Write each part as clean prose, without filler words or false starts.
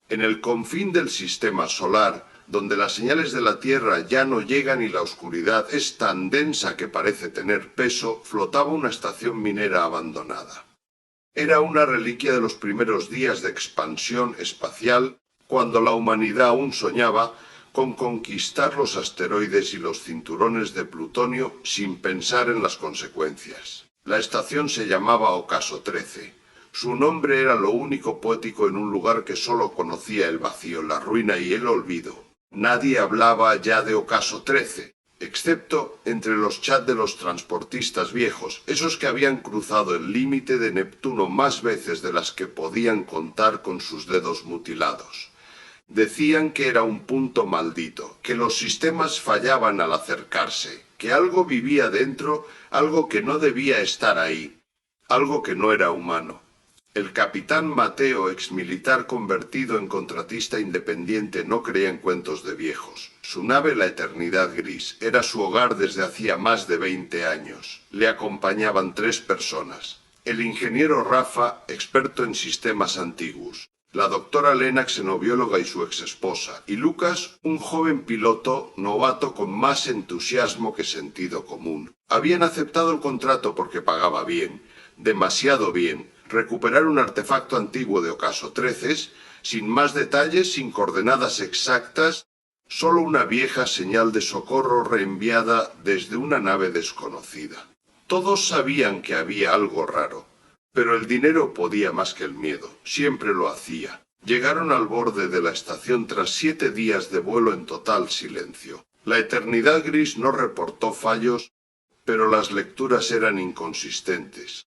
En el confín del sistema solar, donde las señales de la Tierra ya no llegan y la oscuridad es tan densa que parece tener peso, flotaba una estación minera abandonada. Era una reliquia de los primeros días de expansión espacial, cuando la humanidad aún soñaba con conquistar los asteroides y los cinturones de plutonio sin pensar en las consecuencias. La estación se llamaba Ocaso 13. Su nombre era lo único poético en un lugar que solo conocía el vacío, la ruina y el olvido. Nadie hablaba ya de Ocaso 13, excepto entre los chats de los transportistas viejos, esos que habían cruzado el límite de Neptuno más veces de las que podían contar con sus dedos mutilados. Decían que era un punto maldito, que los sistemas fallaban al acercarse, que algo vivía dentro, algo que no debía estar ahí, algo que no era humano. El capitán Mateo, exmilitar convertido en contratista independiente, no creía en cuentos de viejos. Su nave, la Eternidad Gris, era su hogar desde hacía más de 20 años. Le acompañaban 3 personas. El ingeniero Rafa, experto en sistemas antiguos. La doctora Lena, xenobióloga y su exesposa. Y Lucas, un joven piloto novato con más entusiasmo que sentido común. Habían aceptado el contrato porque pagaba bien, demasiado bien. Recuperar un artefacto antiguo de Ocaso 13, sin más detalles, sin coordenadas exactas, solo una vieja señal de socorro reenviada desde una nave desconocida. Todos sabían que había algo raro, pero el dinero podía más que el miedo, siempre lo hacía. Llegaron al borde de la estación tras 7 días de vuelo en total silencio. La Eternidad Gris no reportó fallos, pero las lecturas eran inconsistentes.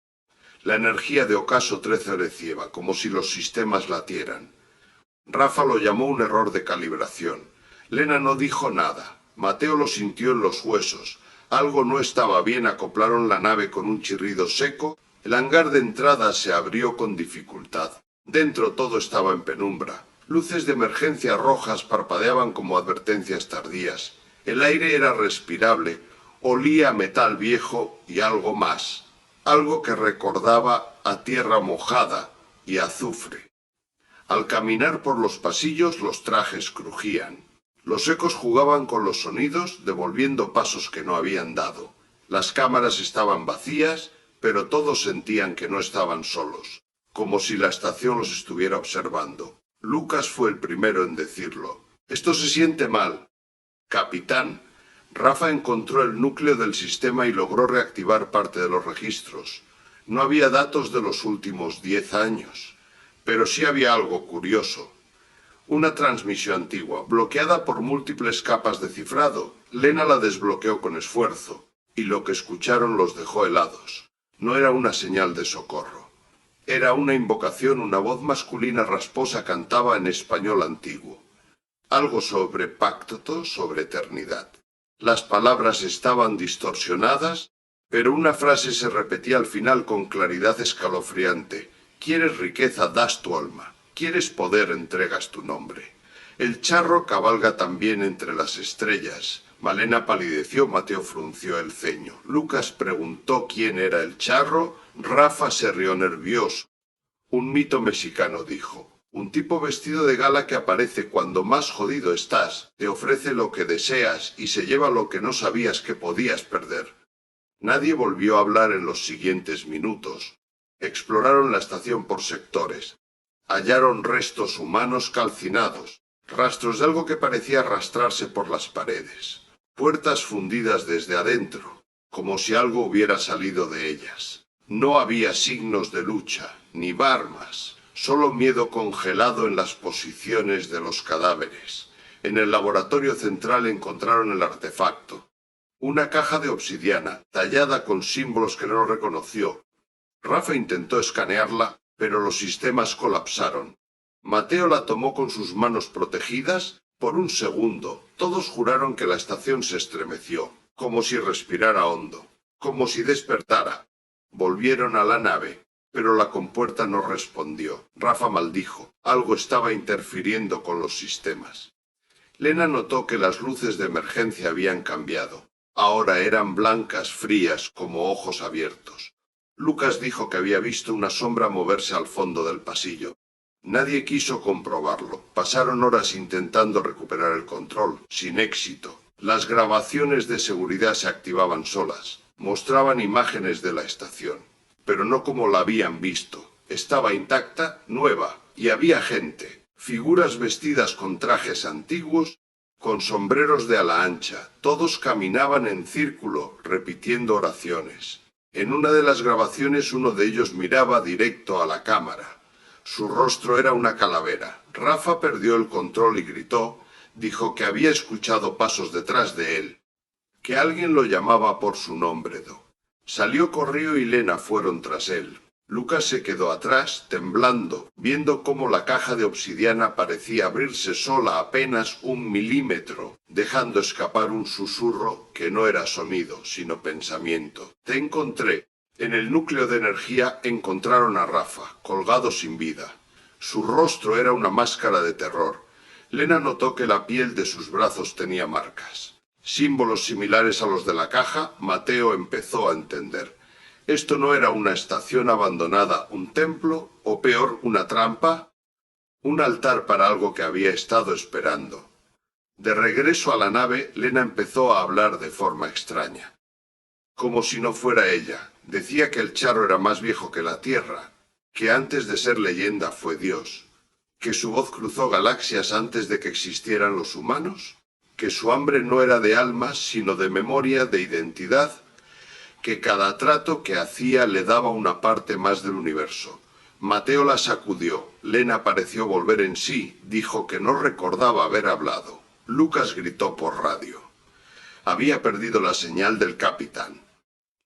La energía de Ocaso 13 areciaba, como si los sistemas latieran. Rafa lo llamó un error de calibración. Lena no dijo nada. Mateo lo sintió en los huesos. Algo no estaba bien, acoplaron la nave con un chirrido seco. El hangar de entrada se abrió con dificultad. Dentro todo estaba en penumbra. Luces de emergencia rojas parpadeaban como advertencias tardías. El aire era respirable, olía a metal viejo y algo más. Algo que recordaba a tierra mojada y azufre. Al caminar por los pasillos los trajes crujían. Los ecos jugaban con los sonidos, devolviendo pasos que no habían dado. Las cámaras estaban vacías, pero todos sentían que no estaban solos, como si la estación los estuviera observando. Lucas fue el primero en decirlo. «Esto se siente mal, capitán». Rafa encontró el núcleo del sistema y logró reactivar parte de los registros. No había datos de los últimos 10 años, pero sí había algo curioso. Una transmisión antigua, bloqueada por múltiples capas de cifrado. Lena la desbloqueó con esfuerzo, y lo que escucharon los dejó helados. No era una señal de socorro. Era una invocación, una voz masculina rasposa cantaba en español antiguo. Algo sobre pacto, sobre eternidad. Las palabras estaban distorsionadas, pero una frase se repetía al final con claridad escalofriante. «Quieres riqueza, das tu alma. Quieres poder, entregas tu nombre». El charro cabalga también entre las estrellas. Malena palideció, Mateo frunció el ceño. Lucas preguntó quién era el charro. Rafa se rió nervioso. «Un mito mexicano», dijo. «Un tipo vestido de gala que aparece cuando más jodido estás, te ofrece lo que deseas y se lleva lo que no sabías que podías perder». Nadie volvió a hablar en los siguientes minutos. Exploraron la estación por sectores. Hallaron restos humanos calcinados, rastros de algo que parecía arrastrarse por las paredes, puertas fundidas desde adentro, como si algo hubiera salido de ellas. No había signos de lucha, ni armas. Solo miedo congelado en las posiciones de los cadáveres. En el laboratorio central encontraron el artefacto. Una caja de obsidiana, tallada con símbolos que no reconoció. Rafa intentó escanearla, pero los sistemas colapsaron. Mateo la tomó con sus manos protegidas. Por un segundo, todos juraron que la estación se estremeció, como si respirara hondo, como si despertara. Volvieron a la nave. Pero la compuerta no respondió. Rafa maldijo. Algo estaba interfiriendo con los sistemas. Lena notó que las luces de emergencia habían cambiado. Ahora eran blancas, frías, como ojos abiertos. Lucas dijo que había visto una sombra moverse al fondo del pasillo. Nadie quiso comprobarlo. Pasaron horas intentando recuperar el control, sin éxito. Las grabaciones de seguridad se activaban solas. Mostraban imágenes de la estación, pero no como la habían visto. Estaba intacta, nueva, y había gente. Figuras vestidas con trajes antiguos, con sombreros de ala ancha. Todos caminaban en círculo, repitiendo oraciones. En una de las grabaciones uno de ellos miraba directo a la cámara. Su rostro era una calavera. Rafa perdió el control y gritó. Dijo que había escuchado pasos detrás de él, que alguien lo llamaba por su nombre. Salió Corrío y Lena fueron tras él. Lucas se quedó atrás, temblando, viendo cómo la caja de obsidiana parecía abrirse sola apenas 1 milímetro, dejando escapar un susurro que no era sonido, sino pensamiento. Te encontré. En el núcleo de energía encontraron a Rafa, colgado sin vida. Su rostro era una máscara de terror. Lena notó que la piel de sus brazos tenía marcas. Símbolos similares a los de la caja. Mateo empezó a entender. Esto no era una estación abandonada, un templo, o peor, una trampa, un altar para algo que había estado esperando. De regreso a la nave, Lena empezó a hablar de forma extraña. Como si no fuera ella. Decía que el charro era más viejo que la Tierra, que antes de ser leyenda fue Dios, que su voz cruzó galaxias antes de que existieran los humanos, que su hambre no era de almas, sino de memoria, de identidad, que cada trato que hacía le daba una parte más del universo. Mateo la sacudió. Lena pareció volver en sí. Dijo que no recordaba haber hablado. Lucas gritó por radio. Había perdido la señal del capitán.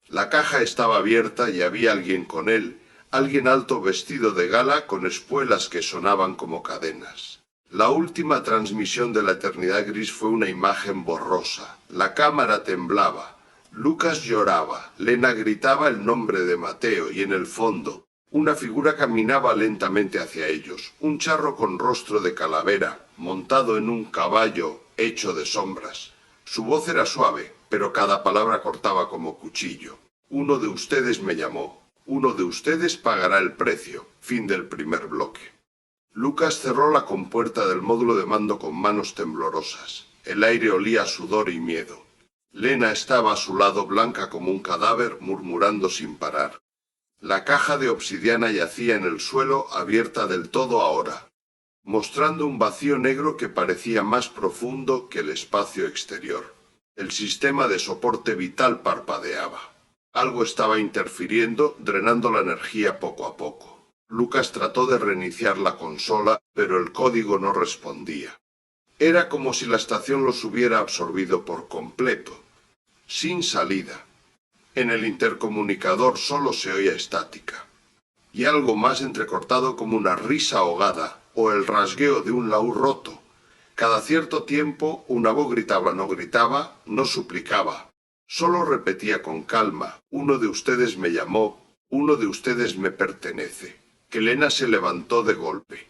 La caja estaba abierta y había alguien con él. Alguien alto vestido de gala con espuelas que sonaban como cadenas. La última transmisión de la eternidad gris fue una imagen borrosa. La cámara temblaba. Lucas lloraba. Lena gritaba el nombre de Mateo y en el fondo, una figura caminaba lentamente hacia ellos. Un charro con rostro de calavera, montado en un caballo hecho de sombras. Su voz era suave, pero cada palabra cortaba como cuchillo. Uno de ustedes me llamó. Uno de ustedes pagará el precio. Fin del primer bloque. Lucas cerró la compuerta del módulo de mando con manos temblorosas. El aire olía a sudor y miedo. Lena estaba a su lado, blanca como un cadáver, murmurando sin parar. La caja de obsidiana yacía en el suelo, abierta del todo ahora, mostrando un vacío negro que parecía más profundo que el espacio exterior. El sistema de soporte vital parpadeaba. Algo estaba interfiriendo, drenando la energía poco a poco. Lucas trató de reiniciar la consola, pero el código no respondía. Era como si la estación los hubiera absorbido por completo, sin salida. En el intercomunicador solo se oía estática, y algo más entrecortado como una risa ahogada o el rasgueo de un laúd roto. Cada cierto tiempo una voz gritaba, no suplicaba, solo repetía con calma: uno de ustedes me llamó, uno de ustedes me pertenece. Que Lena se levantó de golpe.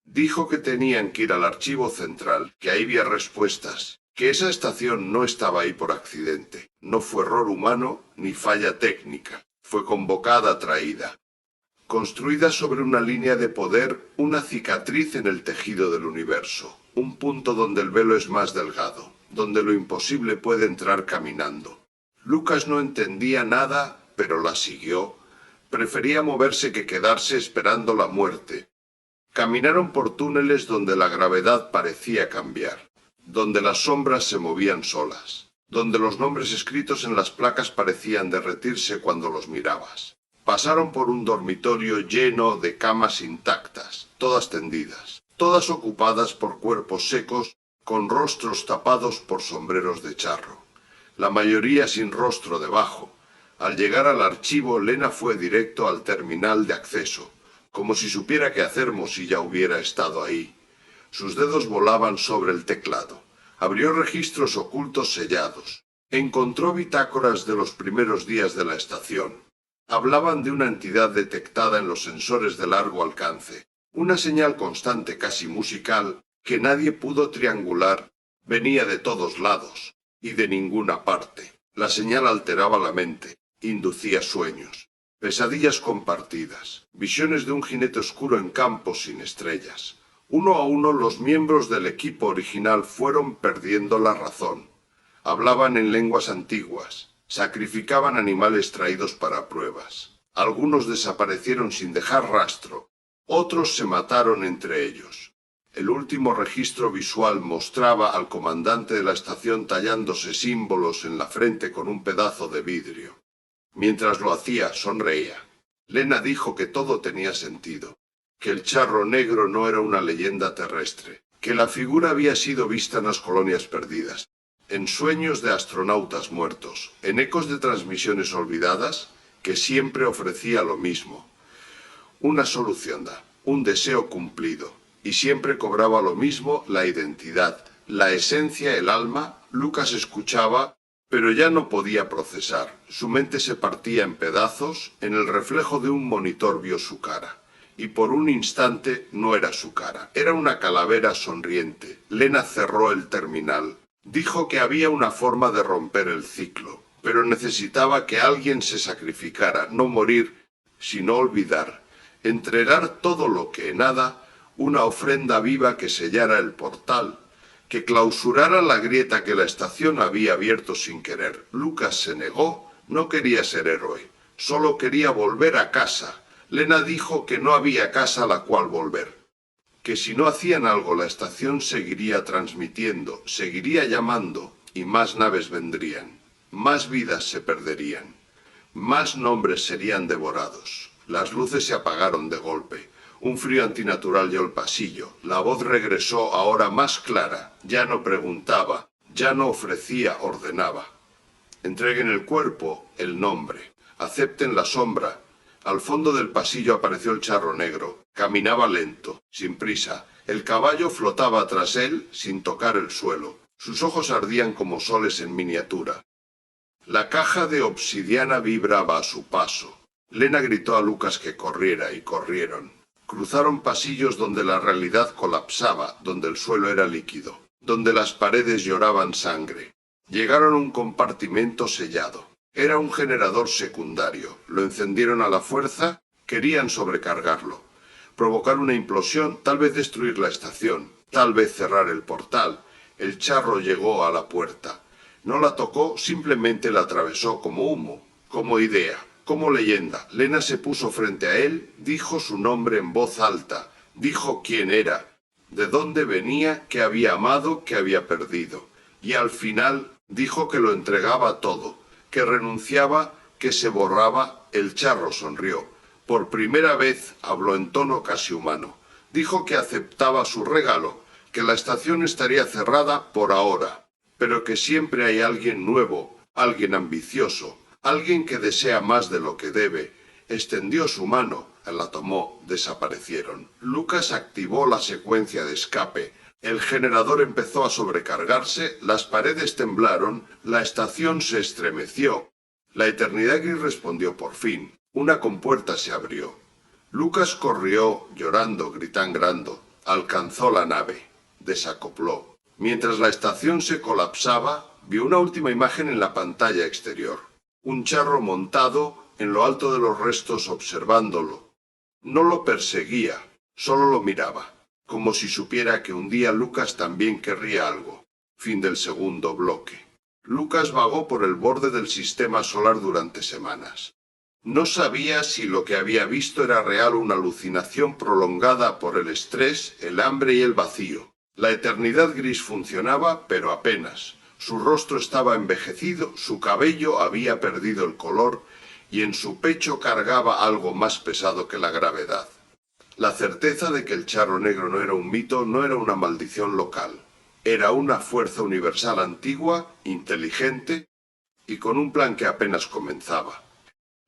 Dijo que tenían que ir al archivo central, que ahí había respuestas, que esa estación no estaba ahí por accidente. No fue error humano ni falla técnica. Fue convocada, traída. Construida sobre una línea de poder, una cicatriz en el tejido del universo. Un punto donde el velo es más delgado, donde lo imposible puede entrar caminando. Lucas no entendía nada, pero la siguió. Prefería moverse que quedarse esperando la muerte. Caminaron por túneles donde la gravedad parecía cambiar, donde las sombras se movían solas, donde los nombres escritos en las placas parecían derretirse cuando los mirabas. Pasaron por un dormitorio lleno de camas intactas, todas tendidas, todas ocupadas por cuerpos secos, con rostros tapados por sombreros de charro, la mayoría sin rostro debajo. Al llegar al archivo, Lena fue directo al terminal de acceso, como si supiera qué hacer si ya hubiera estado ahí. Sus dedos volaban sobre el teclado. Abrió registros ocultos sellados. Encontró bitácoras de los primeros días de la estación. Hablaban de una entidad detectada en los sensores de largo alcance. Una señal constante, casi musical, que nadie pudo triangular. Venía de todos lados y de ninguna parte. La señal alteraba la mente, inducía sueños. Pesadillas compartidas, visiones de un jinete oscuro en campos sin estrellas. Uno a uno los miembros del equipo original fueron perdiendo la razón. Hablaban en lenguas antiguas, sacrificaban animales traídos para pruebas. Algunos desaparecieron sin dejar rastro, otros se mataron entre ellos. El último registro visual mostraba al comandante de la estación tallándose símbolos en la frente con un pedazo de vidrio. Mientras lo hacía, sonreía. Lena dijo que todo tenía sentido, que el charro negro no era una leyenda terrestre, que la figura había sido vista en las colonias perdidas, en sueños de astronautas muertos, en ecos de transmisiones olvidadas, que siempre ofrecía lo mismo. Una solución, un deseo cumplido, y siempre cobraba lo mismo la identidad, la esencia, el alma. Lucas escuchaba, pero ya no podía procesar. Su mente se partía en pedazos, en el reflejo de un monitor vio su cara. Y por un instante no era su cara, era una calavera sonriente. Lena cerró el terminal. Dijo que había una forma de romper el ciclo, pero necesitaba que alguien se sacrificara, no morir, sino olvidar, entregar todo lo que nada, una ofrenda viva que sellara el portal, que clausurara la grieta que la estación había abierto sin querer. Lucas se negó, no quería ser héroe, solo quería volver a casa. Lena dijo que no había casa a la cual volver, que si no hacían algo la estación seguiría transmitiendo, seguiría llamando, y más naves vendrían, más vidas se perderían, más nombres serían devorados. Las luces se apagaron de golpe. Un frío antinatural llenó el pasillo. La voz regresó ahora más clara. Ya no preguntaba, ya no ofrecía, ordenaba. Entreguen el cuerpo, el nombre. Acepten la sombra. Al fondo del pasillo apareció el charro negro. Caminaba lento, sin prisa. El caballo flotaba tras él, sin tocar el suelo. Sus ojos ardían como soles en miniatura. La caja de obsidiana vibraba a su paso. Lena gritó a Lucas que corriera, y corrieron. Cruzaron pasillos donde la realidad colapsaba, donde el suelo era líquido, donde las paredes lloraban sangre. Llegaron a un compartimento sellado. Era un generador secundario. Lo encendieron a la fuerza, querían sobrecargarlo. Provocar una implosión, tal vez destruir la estación, tal vez cerrar el portal. El charro llegó a la puerta. No la tocó, simplemente la atravesó como humo, como idea. Como leyenda. Lena se puso frente a él, dijo su nombre en voz alta, dijo quién era, de dónde venía, qué había amado, qué había perdido. Y al final dijo que lo entregaba todo, que renunciaba, que se borraba. El charro sonrió. Por primera vez habló en tono casi humano. Dijo que aceptaba su regalo, que la estación estaría cerrada por ahora, pero que siempre hay alguien nuevo, alguien ambicioso, alguien que desea más de lo que debe. Extendió su mano, la tomó, desaparecieron. Lucas activó la secuencia de escape. El generador empezó a sobrecargarse, las paredes temblaron, la estación se estremeció. La eternidad gris respondió por fin. Una compuerta se abrió. Lucas corrió, llorando, gritando. Alcanzó la nave. Desacopló. Mientras la estación se colapsaba, vio una última imagen en la pantalla exterior. Un charro montado en lo alto de los restos observándolo. No lo perseguía, solo lo miraba, como si supiera que un día Lucas también querría algo. Fin del segundo bloque. Lucas vagó por el borde del sistema solar durante semanas. No sabía si lo que había visto era real o una alucinación prolongada por el estrés, el hambre y el vacío. La eternidad gris funcionaba, pero apenas. Su rostro estaba envejecido, su cabello había perdido el color y en su pecho cargaba algo más pesado que la gravedad. La certeza de que el charro negro no era un mito, no era una maldición local. Era una fuerza universal antigua, inteligente y con un plan que apenas comenzaba.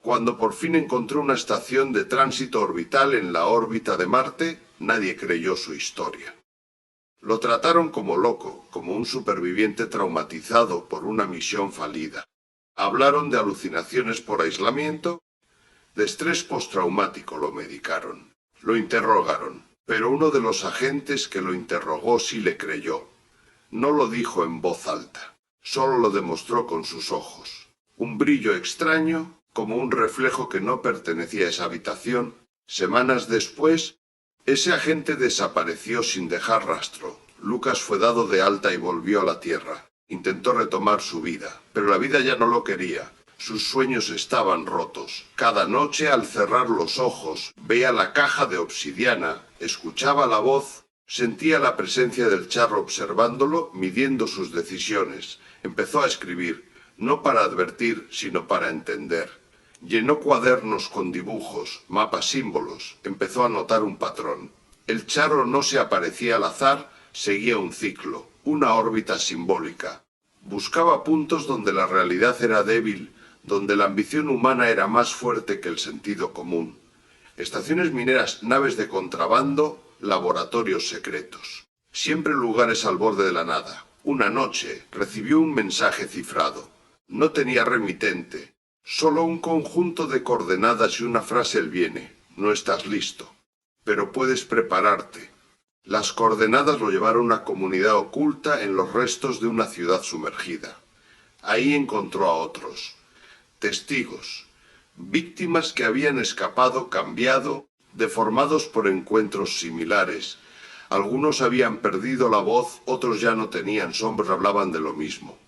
Cuando por fin encontró una estación de tránsito orbital en la órbita de Marte, nadie creyó su historia. Lo trataron como loco, como un superviviente traumatizado por una misión fallida. Hablaron de alucinaciones por aislamiento, de estrés postraumático lo medicaron. Lo interrogaron, pero uno de los agentes que lo interrogó sí le creyó. No lo dijo en voz alta, solo lo demostró con sus ojos. Un brillo extraño, como un reflejo que no pertenecía a esa habitación. Semanas después, ese agente desapareció sin dejar rastro. Lucas fue dado de alta y volvió a la Tierra. Intentó retomar su vida, pero la vida ya no lo quería. Sus sueños estaban rotos. Cada noche, al cerrar los ojos, veía la caja de obsidiana, escuchaba la voz, sentía la presencia del charro observándolo, midiendo sus decisiones. Empezó a escribir, no para advertir, sino para entender. Llenó cuadernos con dibujos, mapas, símbolos. Empezó a notar un patrón. El charro no se aparecía al azar, seguía un ciclo, una órbita simbólica. Buscaba puntos donde la realidad era débil, donde la ambición humana era más fuerte que el sentido común. Estaciones mineras, naves de contrabando, laboratorios secretos. Siempre lugares al borde de la nada. Una noche recibió un mensaje cifrado. No tenía remitente. Solo un conjunto de coordenadas y una frase: él viene. No estás listo. Pero puedes prepararte. Las coordenadas lo llevaron a una comunidad oculta en los restos de una ciudad sumergida. Ahí encontró a otros. Testigos. Víctimas que habían escapado, cambiado, deformados por encuentros similares. Algunos habían perdido la voz, otros ya no tenían sombra, hablaban de lo mismo.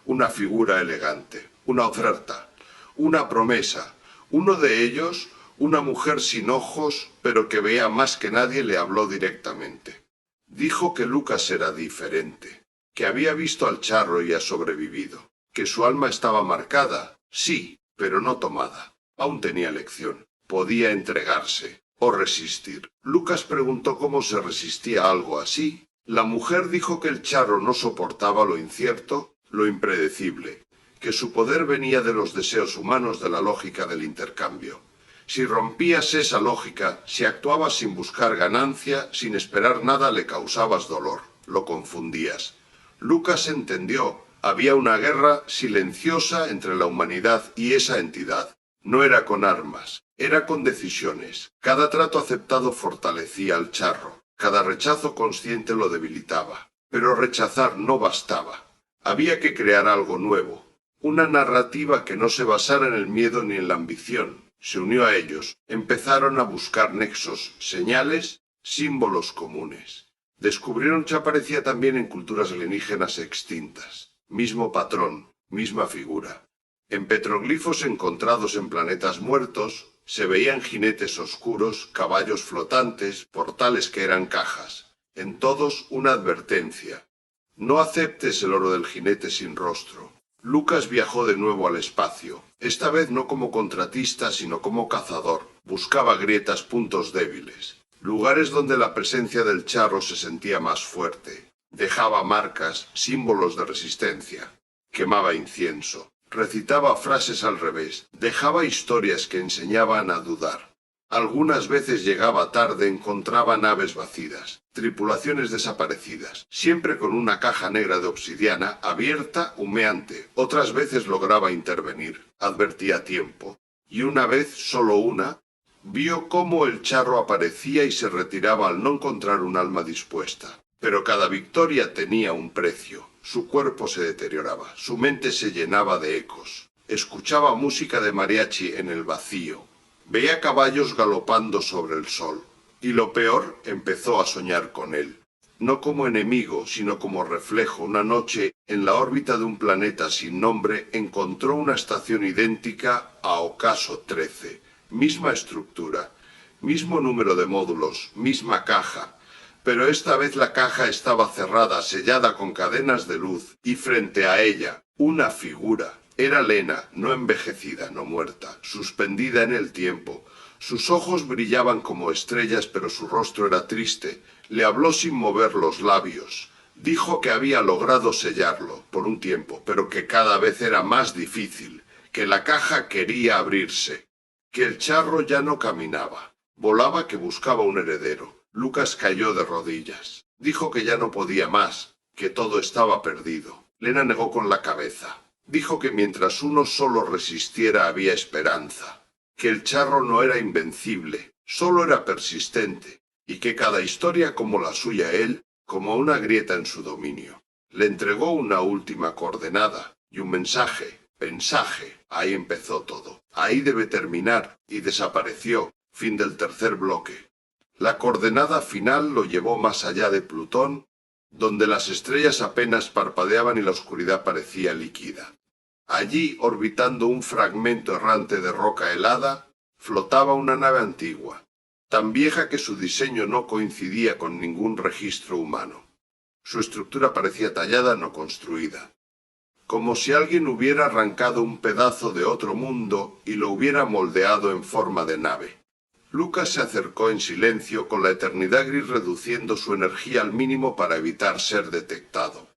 Una figura elegante, una oferta, una promesa. Uno de ellos, una mujer sin ojos, pero que veía más que nadie, le habló directamente. Dijo que Lucas era diferente, que había visto al charro y ha sobrevivido, que su alma estaba marcada, sí, pero no tomada. Aún tenía elección. Podía entregarse o resistir. Lucas preguntó cómo se resistía a algo así. La mujer dijo que el charro no soportaba lo incierto, lo impredecible, que su poder venía de los deseos humanos, de la lógica del intercambio. Si rompías esa lógica, si actuabas sin buscar ganancia, sin esperar nada, le causabas dolor, lo confundías. Lucas entendió, había una guerra silenciosa entre la humanidad y esa entidad. No era con armas, era con decisiones. Cada trato aceptado fortalecía al charro, cada rechazo consciente lo debilitaba. Pero rechazar no bastaba. Había que crear algo nuevo, una narrativa que no se basara en el miedo ni en la ambición. Se unió a ellos. Empezaron a buscar nexos, señales, símbolos comunes. Descubrieron que aparecía también en culturas alienígenas extintas. Mismo patrón, misma figura. En petroglifos encontrados en planetas muertos, se veían jinetes oscuros, caballos flotantes, portales que eran cajas. En todos una advertencia. No aceptes el oro del jinete sin rostro. Lucas viajó de nuevo al espacio. Esta vez no como contratista, sino como cazador. Buscaba grietas, puntos débiles. Lugares donde la presencia del charro se sentía más fuerte. Dejaba marcas, símbolos de resistencia. Quemaba incienso. Recitaba frases al revés. Dejaba historias que enseñaban a dudar. Algunas veces llegaba tarde, encontraba naves vacías, tripulaciones desaparecidas, siempre con una caja negra de obsidiana, abierta, humeante. Otras veces lograba intervenir, advertía a tiempo. Y una vez, solo una, vio cómo el charro aparecía y se retiraba al no encontrar un alma dispuesta. Pero cada victoria tenía un precio. Su cuerpo se deterioraba, su mente se llenaba de ecos. Escuchaba música de mariachi en el vacío. Veía caballos galopando sobre el sol. Y lo peor, empezó a soñar con él. No como enemigo, sino como reflejo. Una noche, en la órbita de un planeta sin nombre, encontró una estación idéntica a Ocaso 13. Misma estructura, mismo número de módulos, misma caja. Pero esta vez la caja estaba cerrada, sellada con cadenas de luz, y frente a ella, una figura. Era Lena, no envejecida, no muerta, suspendida en el tiempo. Sus ojos brillaban como estrellas, pero su rostro era triste. Le habló sin mover los labios. Dijo que había logrado sellarlo por un tiempo, pero que cada vez era más difícil, que la caja quería abrirse, que el charro ya no caminaba. Volaba, que buscaba un heredero. Lucas cayó de rodillas. Dijo que ya no podía más, que todo estaba perdido. Lena negó con la cabeza. Dijo que mientras uno solo resistiera había esperanza, que el charro no era invencible, solo era persistente, y que cada historia como la suya él, como una grieta en su dominio. Le entregó una última coordenada y un mensaje, Ahí empezó todo. Ahí debe terminar, y desapareció. Fin del tercer bloque. La coordenada final lo llevó más allá de Plutón, donde las estrellas apenas parpadeaban y la oscuridad parecía líquida. Allí, orbitando un fragmento errante de roca helada, flotaba una nave antigua, tan vieja que su diseño no coincidía con ningún registro humano. Su estructura parecía tallada, no construida, como si alguien hubiera arrancado un pedazo de otro mundo y lo hubiera moldeado en forma de nave. Lucas se acercó en silencio, con la eternidad gris reduciendo su energía al mínimo para evitar ser detectado.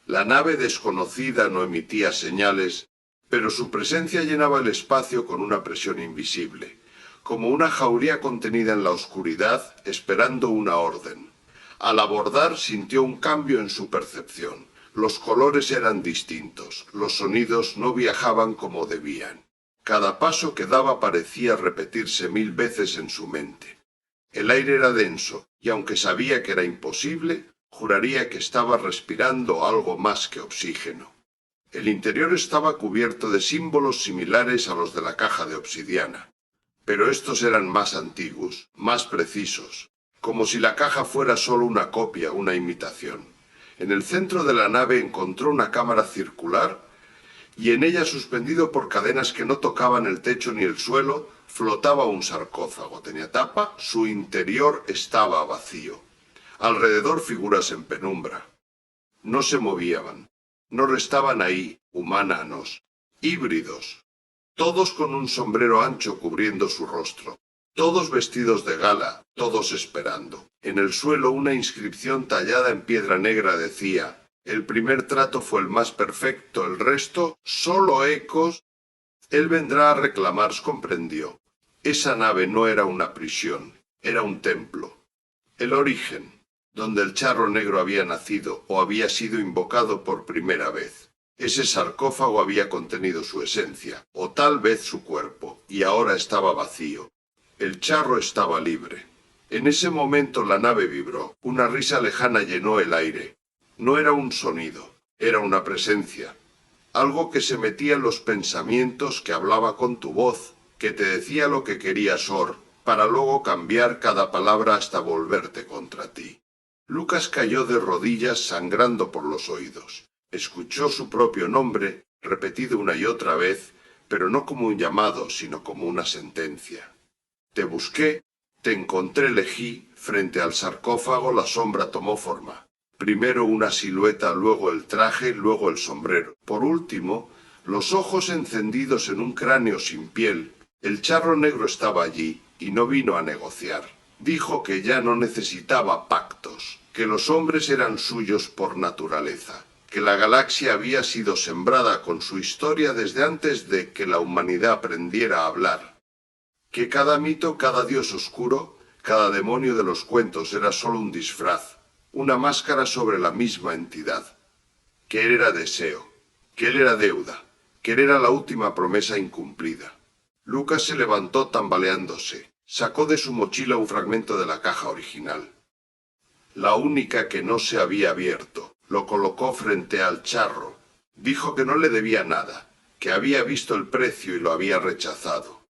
La nave desconocida no emitía señales, pero su presencia llenaba el espacio con una presión invisible, como una jauría contenida en la oscuridad, esperando una orden. Al abordar sintió un cambio en su percepción. Los colores eran distintos, los sonidos no viajaban como debían. Cada paso que daba parecía repetirse 1000 veces en su mente. El aire era denso, y aunque sabía que era imposible, juraría que estaba respirando algo más que oxígeno. El interior estaba cubierto de símbolos similares a los de la caja de obsidiana, pero estos eran más antiguos, más precisos, como si la caja fuera solo una copia, una imitación. En el centro de la nave encontró una cámara circular, y en ella, suspendido por cadenas que no tocaban el techo ni el suelo, flotaba un sarcófago. Tenía tapa, su interior estaba vacío. Alrededor figuras en penumbra. No se movían, no restaban ahí, humanos, híbridos, todos con un sombrero ancho cubriendo su rostro, todos vestidos de gala, todos esperando. En el suelo una inscripción tallada en piedra negra decía: el primer trato fue el más perfecto, el resto, solo ecos. Él vendrá a reclamar, comprendió. Esa nave no era una prisión, era un templo. El origen, donde el charro negro había nacido o había sido invocado por primera vez. Ese sarcófago había contenido su esencia, o tal vez su cuerpo, y ahora estaba vacío. El charro estaba libre. En ese momento la nave vibró, una risa lejana llenó el aire. No era un sonido, era una presencia. Algo que se metía en los pensamientos, que hablaba con tu voz, que te decía lo que querías oír, para luego cambiar cada palabra hasta volverte contra ti. Lucas cayó de rodillas, sangrando por los oídos. Escuchó su propio nombre, repetido una y otra vez, pero no como un llamado, sino como una sentencia. Te busqué, te encontré, elegí. Frente al sarcófago la sombra tomó forma. Primero una silueta, luego el traje, luego el sombrero. Por último, los ojos encendidos en un cráneo sin piel. El charro negro estaba allí, y no vino a negociar. Dijo que ya no necesitaba pactos, que los hombres eran suyos por naturaleza, que la galaxia había sido sembrada con su historia desde antes de que la humanidad aprendiera a hablar, que cada mito, cada dios oscuro, cada demonio de los cuentos era solo un disfraz, una máscara sobre la misma entidad, que él era deseo, que él era deuda, que él era la última promesa incumplida. Lucas se levantó tambaleándose, sacó de su mochila un fragmento de la caja original, la única que no se había abierto. Lo colocó frente al charro. Dijo que no le debía nada, que había visto el precio y lo había rechazado,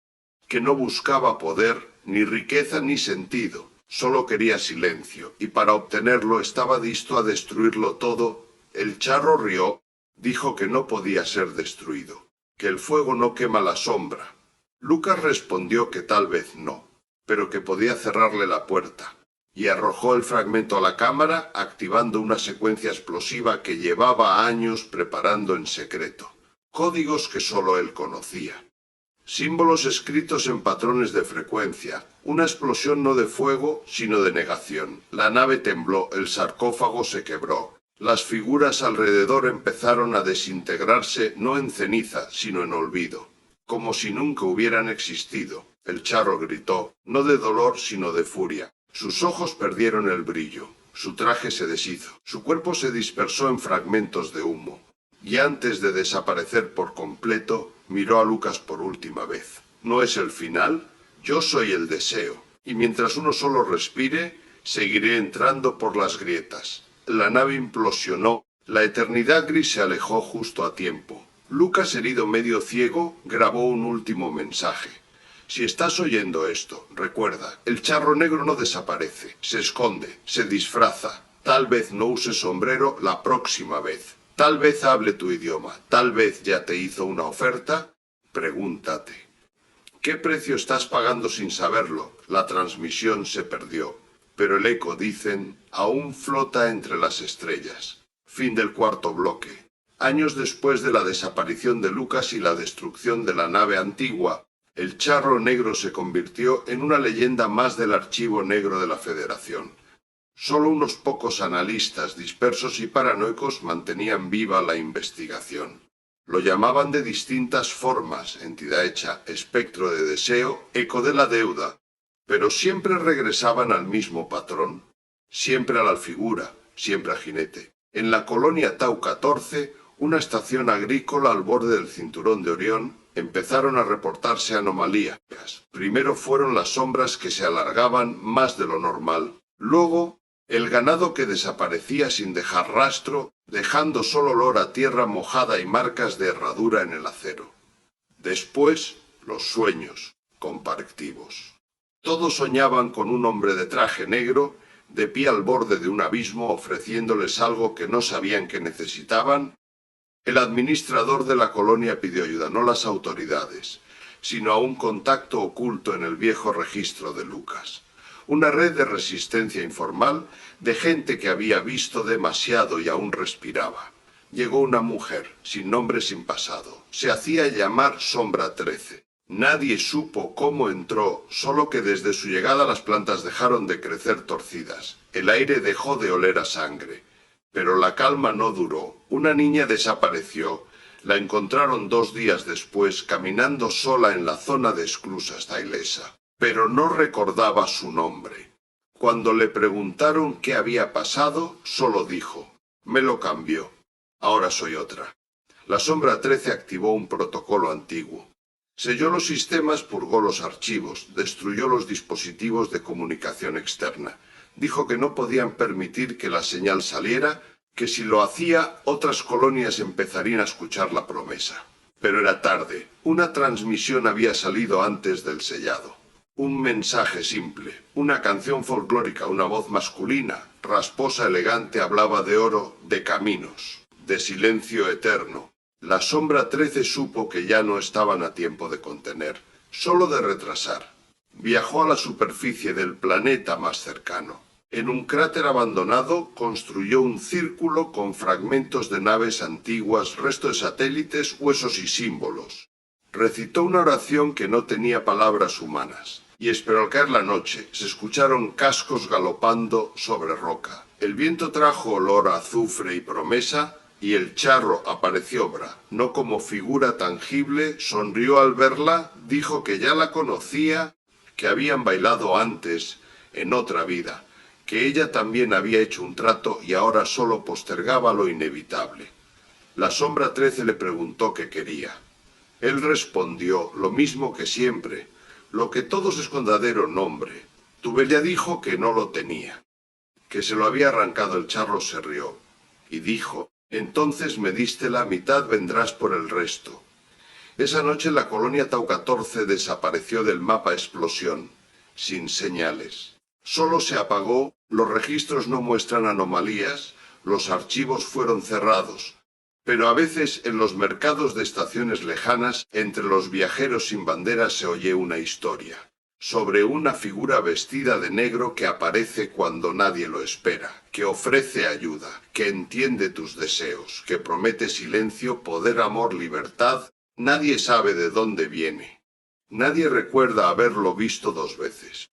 que no buscaba poder, ni riqueza, ni sentido, solo quería silencio, y para obtenerlo estaba listo a destruirlo todo. El charro rió, dijo que no podía ser destruido, que el fuego no quema la sombra. Lucas respondió que tal vez no, pero que podía cerrarle la puerta, y arrojó el fragmento a la cámara, activando una secuencia explosiva que llevaba años preparando en secreto. Códigos que solo él conocía. Símbolos escritos en patrones de frecuencia. Una explosión no de fuego, sino de negación. La nave tembló, el sarcófago se quebró. Las figuras alrededor empezaron a desintegrarse, no en ceniza, sino en olvido, como si nunca hubieran existido. El charro gritó, no de dolor, sino de furia. Sus ojos perdieron el brillo, su traje se deshizo, su cuerpo se dispersó en fragmentos de humo, y antes de desaparecer por completo, miró a Lucas por última vez. ¿No es el final? Yo soy el deseo, y mientras uno solo respire, seguiré entrando por las grietas. La nave implosionó, la eternidad gris se alejó justo a tiempo. Lucas, herido medio ciego, grabó un último mensaje. Si estás oyendo esto, recuerda, el charro negro no desaparece, se esconde, se disfraza. Tal vez no use sombrero la próxima vez. Tal vez hable tu idioma. Tal vez ya te hizo una oferta. Pregúntate, ¿qué precio estás pagando sin saberlo? La transmisión se perdió, pero el eco, dicen, aún flota entre las estrellas. Fin del cuarto bloque. Años después de la desaparición de Lucas y la destrucción de la nave antigua, el charro negro se convirtió en una leyenda más del archivo negro de la Federación. Solo unos pocos analistas dispersos y paranoicos mantenían viva la investigación. Lo llamaban de distintas formas, entidad hecha, espectro de deseo, eco de la deuda, pero siempre regresaban al mismo patrón, siempre a la figura, siempre a jinete. En la colonia Tau 14, una estación agrícola al borde del cinturón de Orión, empezaron a reportarse anomalías. Primero fueron las sombras que se alargaban más de lo normal, luego el ganado que desaparecía sin dejar rastro, dejando solo olor a tierra mojada y marcas de herradura en el acero. Después, los sueños, comparectivos. Todos soñaban con un hombre de traje negro, de pie al borde de un abismo, ofreciéndoles algo que no sabían que necesitaban. El administrador de la colonia pidió ayuda, no a las autoridades, sino a un contacto oculto en el viejo registro de Lucas. Una red de resistencia informal, de gente que había visto demasiado y aún respiraba. Llegó una mujer, sin nombre, sin pasado. Se hacía llamar Sombra 13. Nadie supo cómo entró, solo que desde su llegada las plantas dejaron de crecer torcidas. El aire dejó de oler a sangre. Pero la calma no duró. Una niña desapareció. La encontraron 2 días después, caminando sola en la zona de esclusas Tailesa. Pero no recordaba su nombre. Cuando le preguntaron qué había pasado, solo dijo, me lo cambió. Ahora soy otra. La Sombra 13 activó un protocolo antiguo. Selló los sistemas, purgó los archivos, destruyó los dispositivos de comunicación externa. Dijo que no podían permitir que la señal saliera, que si lo hacía, otras colonias empezarían a escuchar la promesa. Pero era tarde. Una transmisión había salido antes del sellado. Un mensaje simple, una canción folclórica, una voz masculina, rasposa, elegante, hablaba de oro, de caminos, de silencio eterno. La Sombra 13 supo que ya no estaban a tiempo de contener, solo de retrasar. Viajó a la superficie del planeta más cercano. En un cráter abandonado construyó un círculo con fragmentos de naves antiguas, restos de satélites, huesos y símbolos. Recitó una oración que no tenía palabras humanas. Y esperó al caer la noche. Se escucharon cascos galopando sobre roca. El viento trajo olor a azufre y promesa, y el charro apareció Bra. No como figura tangible, sonrió al verla, dijo que ya la conocía, que habían bailado antes, en otra vida, que ella también había hecho un trato y ahora solo postergaba lo inevitable. La Sombra 13 le preguntó qué quería. Él respondió lo mismo que siempre, lo que todos escondadero nombre. Tubella dijo que no lo tenía, que se lo había arrancado. El charro se rió y dijo, entonces me diste la mitad, vendrás por el resto. Esa noche la colonia Tau 14 desapareció del mapa explosión, sin señales. Solo se apagó, los registros no muestran anomalías, los archivos fueron cerrados. Pero a veces en los mercados de estaciones lejanas, entre los viajeros sin bandera se oye una historia. Sobre una figura vestida de negro que aparece cuando nadie lo espera, que ofrece ayuda, que entiende tus deseos, que promete silencio, poder, amor, libertad. Nadie sabe de dónde viene. Nadie recuerda haberlo visto 2 veces.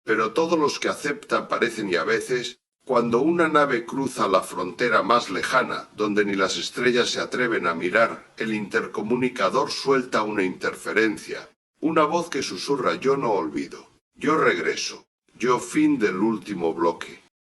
Pero todos los que aceptan parecen y a veces, cuando una nave cruza la frontera más lejana, donde ni las estrellas se atreven a mirar, el intercomunicador suelta una interferencia, una voz que susurra yo no olvido, yo regreso, yo fin del último bloque.